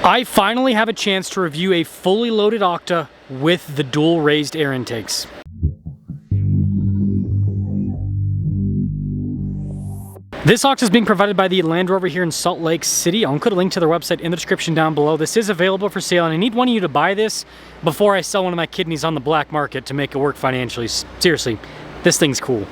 I finally have a chance to review a fully loaded Octa with the dual raised air intakes. This Octa is being provided by the Land Rover here in Salt Lake City. I'll include a link to their website in the description down below. This is available for sale, and I need one of you to buy this before I sell one of my kidneys on the black market to make it work financially. Seriously, this thing's cool.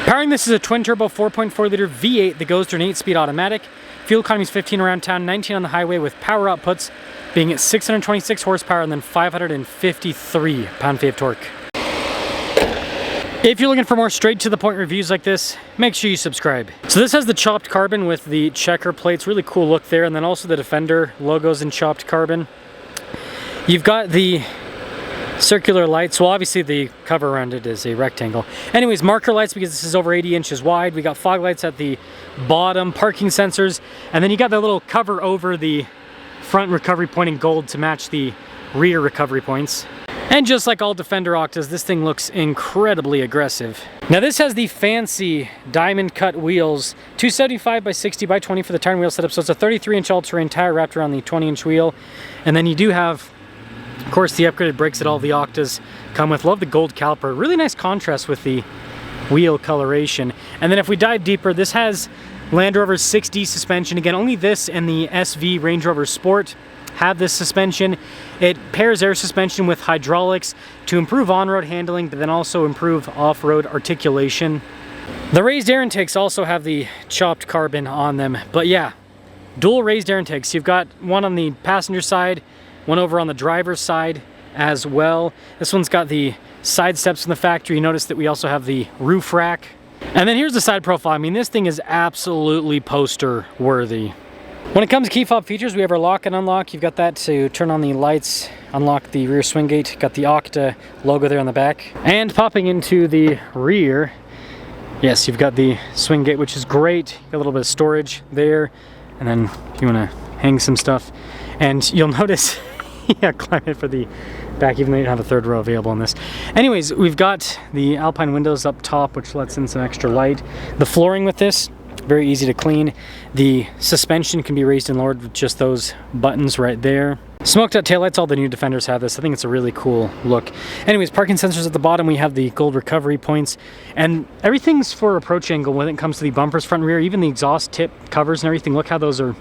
Powering this is a twin-turbo 4.4-liter V8 that goes through an 8-speed automatic. Fuel economy is 15 around town, 19 on the highway, with power outputs being at 626 horsepower and then 553 pound-feet of torque. If you're looking for more straight-to-the-point reviews like this, make sure you subscribe. So this has the chopped carbon with the checker plates, really cool look there, and then also the Defender logos in chopped carbon. You've got the circular lights, well obviously the cover around it is a rectangle. Anyways, marker lights because this is over 80 inches wide. We got fog lights at the bottom, parking sensors, and then you got the little cover over the front recovery point in gold to match the rear recovery points. And just like all Defender Octas, this thing looks incredibly aggressive. Now this has the fancy diamond cut wheels, 275 by 60 by 20 for the tire and wheel setup, so it's a 33-inch all-terrain tire wrapped around the 20-inch wheel. And then you do have, of course, the upgraded brakes that all the Octas come with. Love the gold caliper, really nice contrast with the wheel coloration. And then if we dive deeper, this has Land Rover's 6D suspension. Again, only this and the SV Range Rover Sport have this suspension. It pairs air suspension with hydraulics to improve on-road handling, but then also improve off-road articulation. The raised air intakes also have the chopped carbon on them, but yeah, dual raised air intakes. You've got one on the passenger side, one over on the driver's side as well. This one's got the side steps from the factory. You notice that we also have the roof rack. And then here's the side profile. I mean, this thing is absolutely poster worthy. When it comes to key fob features, we have our lock and unlock. You've got that to turn on the lights, unlock the rear swing gate. Got the Octa logo there on the back. And popping into the rear, yes, you've got the swing gate, which is great. Got a little bit of storage there. And then if you want to hang some stuff. And you'll notice, yeah, climb it for the back, even though you don't have a third row available on this. Anyways, we've got the Alpine windows up top, which lets in some extra light. The flooring with this, very easy to clean. The suspension can be raised and lowered with just those buttons right there. Smoked out taillights, all the new Defenders have this. I think it's a really cool look. Anyways, parking sensors at the bottom, we have the gold recovery points, and everything's for approach angle when it comes to the bumpers front and rear, even the exhaust tip covers and everything. Look how those are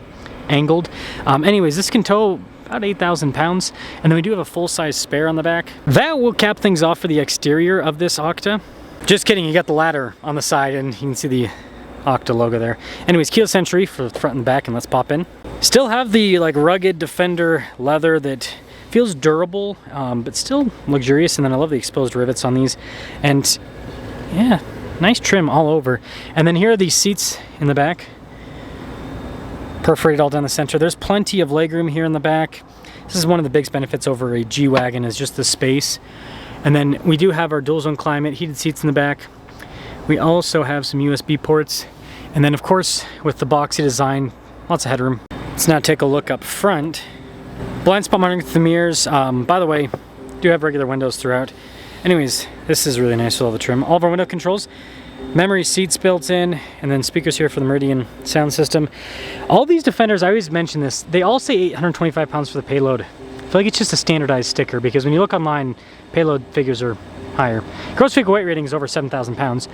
angled. Anyways, this can tow about 8,000 pounds, and then we do have a full-size spare on the back. That will cap things off for the exterior of this Octa. Just kidding, you got the ladder on the side, and you can see the Octa logo there. Anyways, keyless entry for the front and back, and let's pop in. Still have the like rugged Defender leather that feels durable, but still luxurious. And then I love the exposed rivets on these, and yeah, nice trim all over. And then here are these seats in the back, perforated all down the center. There's plenty of legroom here in the back. This is one of the biggest benefits over a G-wagon, is just the space. And then we do have our dual zone climate, heated seats in the back. We also have some USB ports. And then of course, with the boxy design, lots of headroom. Let's now take a look up front. Blind spot monitoring through the mirrors. By the way, do have regular windows throughout. Anyways, this is really nice with all the trim. All of our window controls, memory seats built in, and then speakers here for the Meridian sound system. All these Defenders, I always mention this, they all say 825 pounds for the payload. I feel like it's just a standardized sticker, because when you look online, payload figures are higher. Gross vehicle weight rating is over 7,000 pounds.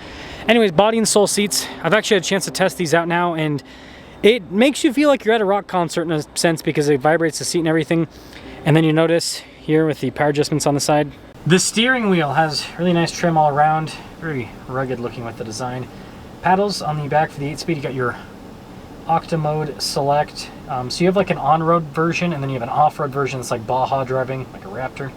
Anyways, body and sole seats. I've actually had a chance to test these out now, and it makes you feel like you're at a rock concert in a sense, because it vibrates the seat and everything. And then you notice here with the power adjustments on the side. The steering wheel has really nice trim all around, very rugged looking with the design. Paddles on the back for the 8-speed. You got your Octa mode select. So you have like an on-road version, and then you have an off-road version that's like Baja driving, like a Raptor.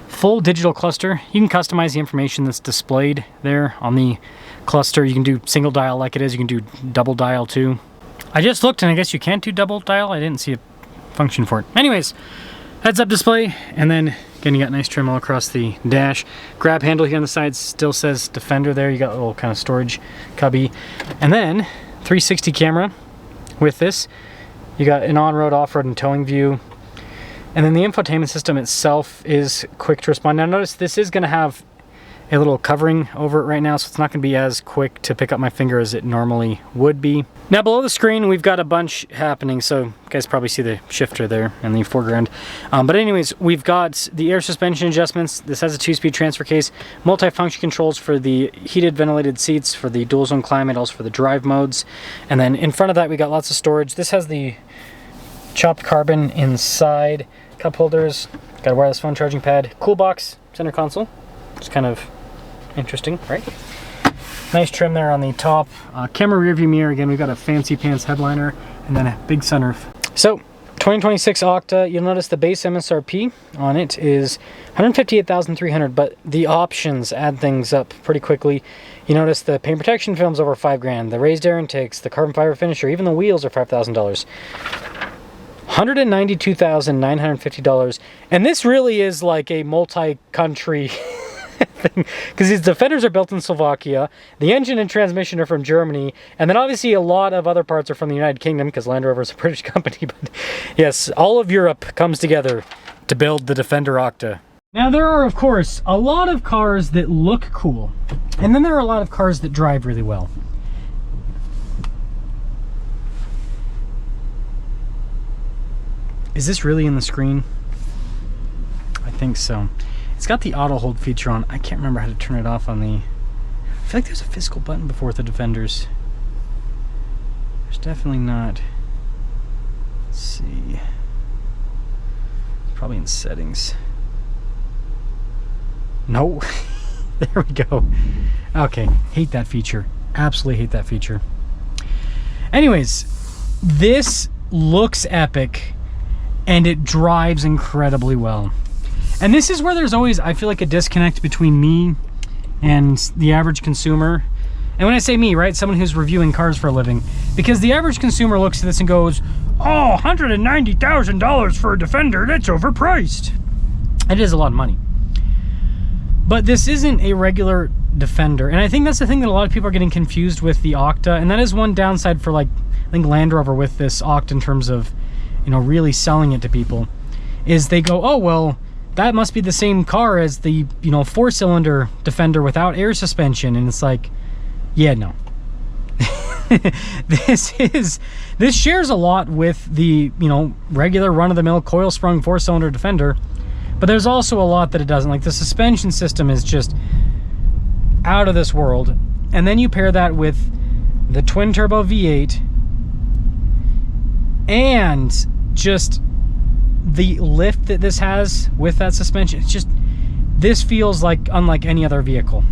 Full digital cluster. You can customize the information that's displayed there on the cluster. You can do single dial like it is. You can do double dial too. I just looked, and I guess you can't do double dial. I didn't see a function for it. Anyways, heads-up display, and then again you got nice trim all across the dash. Grab handle here on the side still says Defender there. You got a little kind of storage cubby, and then 360 camera with this. You got an on-road, off-road, and towing view. And then the infotainment system itself is quick to respond. Now notice this is going to have a little covering over it right now, so it's not going to be as quick to pick up my finger as it normally would be. Now below the screen we've got a bunch happening, so you guys probably see the shifter there in the foreground. But anyways, we've got the air suspension adjustments. This has a 2-speed transfer case, multi-function controls for the heated ventilated seats, for the dual zone climate, also for the drive modes. And then in front of that we got lots of storage. This has the chopped carbon inside, cup holders, got a wireless phone charging pad, cool box, center console. It's kind of interesting, right? Nice trim there on the top. Camera rear view mirror, again, we've got a fancy pants headliner and then a big sunroof. So 2026 Octa, you'll notice the base MSRP on it is $158,300, but the options add things up pretty quickly. You notice the paint protection film's over $5,000, the raised air intakes, the carbon fiber finisher, even the wheels are $5,000. $192,950, and this really is like a multi-country thing, because these Defenders are built in Slovakia, the engine and transmission are from Germany, and then obviously a lot of other parts are from the United Kingdom, because Land Rover is a British company. But yes, all of Europe comes together to build the Defender Octa. Now there are, of course, a lot of cars that look cool, and then there are a lot of cars that drive really well. Is this really in the screen? I think so. It's got the auto hold feature on. I can't remember how to turn it off on the... I feel like there's a physical button before with the Defenders. There's definitely not. Let's see. It's probably in settings. No. There we go. Okay. Hate that feature. Absolutely hate that feature. Anyways, this looks epic. And it drives incredibly well. And this is where there's always, I feel like, a disconnect between me and the average consumer. And when I say me, right, someone who's reviewing cars for a living. Because the average consumer looks at this and goes, oh, $190,000 for a Defender, that's overpriced. It is a lot of money. But this isn't a regular Defender. And I think that's the thing that a lot of people are getting confused with the Octa. And that is one downside for, like, I think Land Rover with this Octa in terms of, you know, really selling it to people, is they go, oh, well, that must be the same car as the, you know, 4-cylinder Defender without air suspension. And it's like, yeah, no. This shares a lot with the, you know, regular run-of-the-mill coil-sprung 4-cylinder Defender, but there's also a lot that it doesn't. Like, the suspension system is just out of this world. And then you pair that with the twin-turbo V8 and just the lift that this has with that suspension. It's just, this feels like unlike any other vehicle.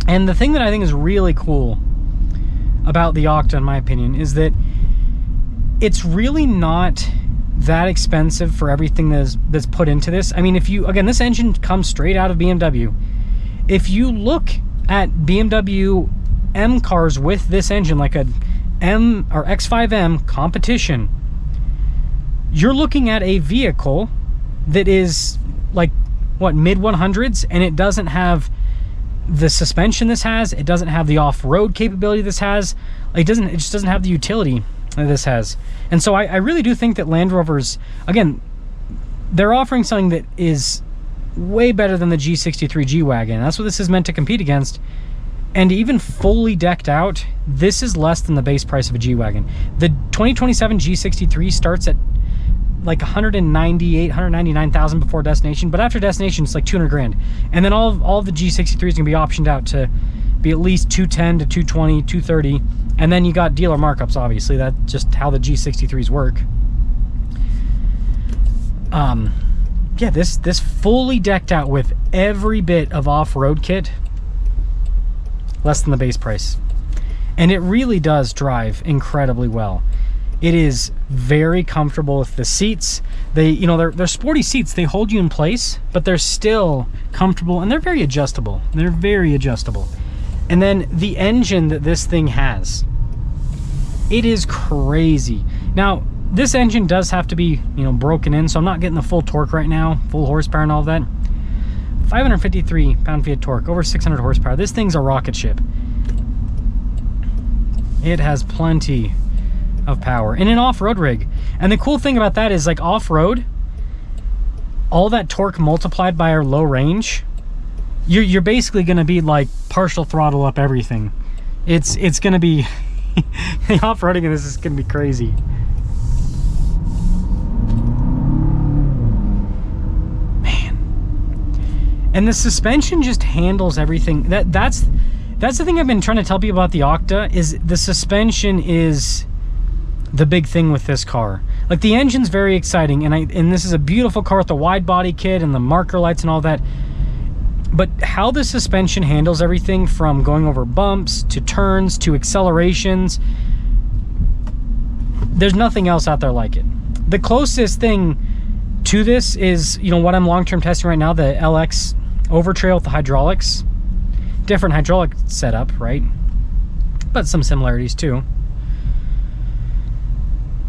And the thing that I think is really cool about the Octa, in my opinion, is that it's really not that expensive for everything that's put into this. I mean, if you, again, this engine comes straight out of BMW. If you look at BMW M cars with this engine, like a M or X5M competition, you're looking at a vehicle that is like, what, mid 100s, and it doesn't have the suspension this has, it doesn't have the off-road capability this has, it just doesn't have the utility that this has. And so I really do think that Land Rover's, again, they're offering something that is way better than the G63 G-Wagon. That's what this is meant to compete against. And even fully decked out, this is less than the base price of a G-Wagon. The 2027 G63 starts at like 199,000 before destination, but after destination it's like 200 grand. And then all of the G63 is gonna be optioned out to be at least 210 to 220, 230, and then you got dealer markups. Obviously, that's just how the G63s work. Yeah, this fully decked out with every bit of off-road kit, less than the base price, and it really does drive incredibly well. It is very comfortable with the seats. They, you know, they're sporty seats. They hold you in place, but they're still comfortable, and they're very adjustable. They're very adjustable. And then the engine that this thing has, it is crazy. Now, this engine does have to be, you know, broken in, so I'm not getting the full torque right now, full horsepower and all of that. 553 pound-feet of torque, over 600 horsepower. This thing's a rocket ship. It has plenty of power in an off-road rig. And the cool thing about that is, like, off-road, all that torque multiplied by our low range you're basically going to be like partial throttle up everything. It's going to be the off-roading of this is going to be crazy. Man. And the suspension just handles everything. That's the thing I've been trying to tell people about the Octa, is the suspension is the big thing with this car. Like, the engine's very exciting, and this is a beautiful car with the wide body kit and the marker lights and all that. But how the suspension handles everything, from going over bumps to turns to accelerations, there's nothing else out there like it. The closest thing to this is, you know, what I'm long-term testing right now, the LX Overtrail with the hydraulics. Different hydraulic setup, right? But some similarities too.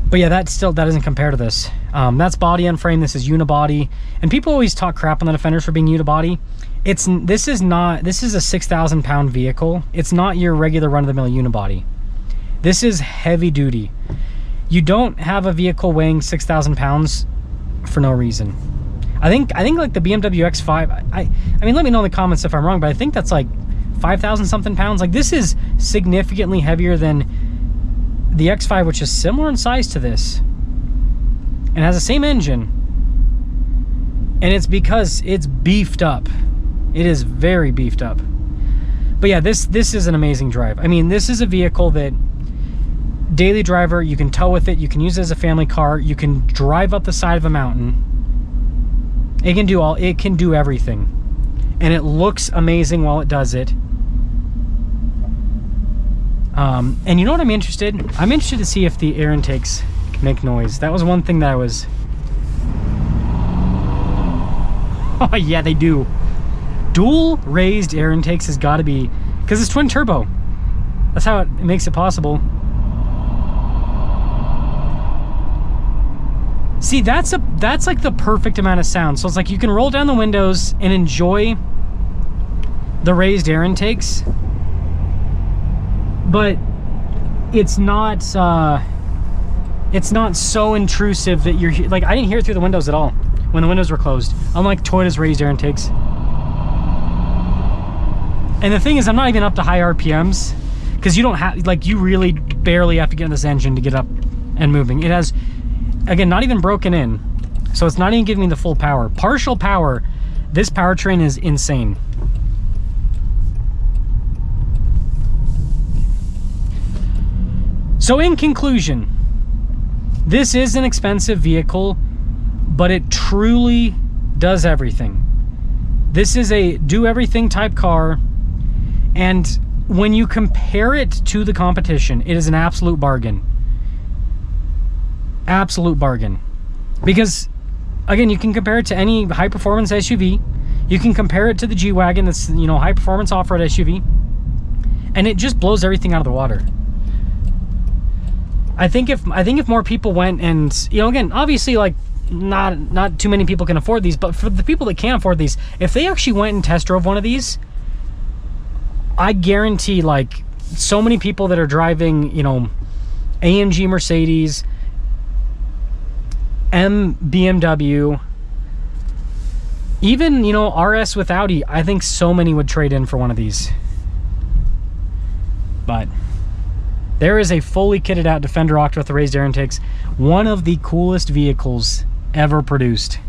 But yeah, that doesn't compare to this. That's body on frame. This is unibody, and people always talk crap on the Defenders for being unibody. This is a 6,000 pound vehicle. It's not your regular run-of-the-mill unibody. This is heavy duty. You don't have a vehicle weighing 6,000 pounds for no reason. I think like the BMW X5. I mean, let me know in the comments if I'm wrong, but I think that's like 5,000 something pounds. Like, this is significantly heavier than the X5, which is similar in size to this and has the same engine, and it's because it's beefed up. It is very beefed up. But yeah, this is an amazing drive. I mean, this is a vehicle that daily driver, you can tow with it, you can use it as a family car, you can drive up the side of a mountain. It can do everything, and it looks amazing while it does it. And you know what I'm interested to see if the air intakes make noise. That was one thing that I was... Oh yeah, they do. Dual raised air intakes has got to be, because it's twin turbo. That's how it makes it possible. See, that's like the perfect amount of sound. So it's like you can roll down the windows and enjoy the raised air intakes, but it's not so intrusive that you're like, I didn't hear it through the windows at all when the windows were closed, unlike Toyota's raised air intakes. And the thing is, I'm not even up to high RPMs, because you don't have, like, you really barely have to get in this engine to get up and moving. It has, again, not even broken in, so it's not even giving me the full power. Partial power, this powertrain is insane. So in conclusion, this is an expensive vehicle, but it truly does everything. This is a do-everything type car, and when you compare it to the competition, it is an absolute bargain. Absolute bargain. Because, again, you can compare it to any high-performance SUV. You can compare it to the G-Wagon, that's, you know, high-performance off-road SUV, and it just blows everything out of the water. I think if more people went and, you know, again, obviously, like, not too many people can afford these, but for the people that can afford these, if they actually went and test drove one of these, I guarantee, like, so many people that are driving, you know, AMG Mercedes, BMW, even, you know, RS with Audi, I think so many would trade in for one of these. But there is a fully kitted out Defender Octa with the raised air intakes. One of the coolest vehicles ever produced.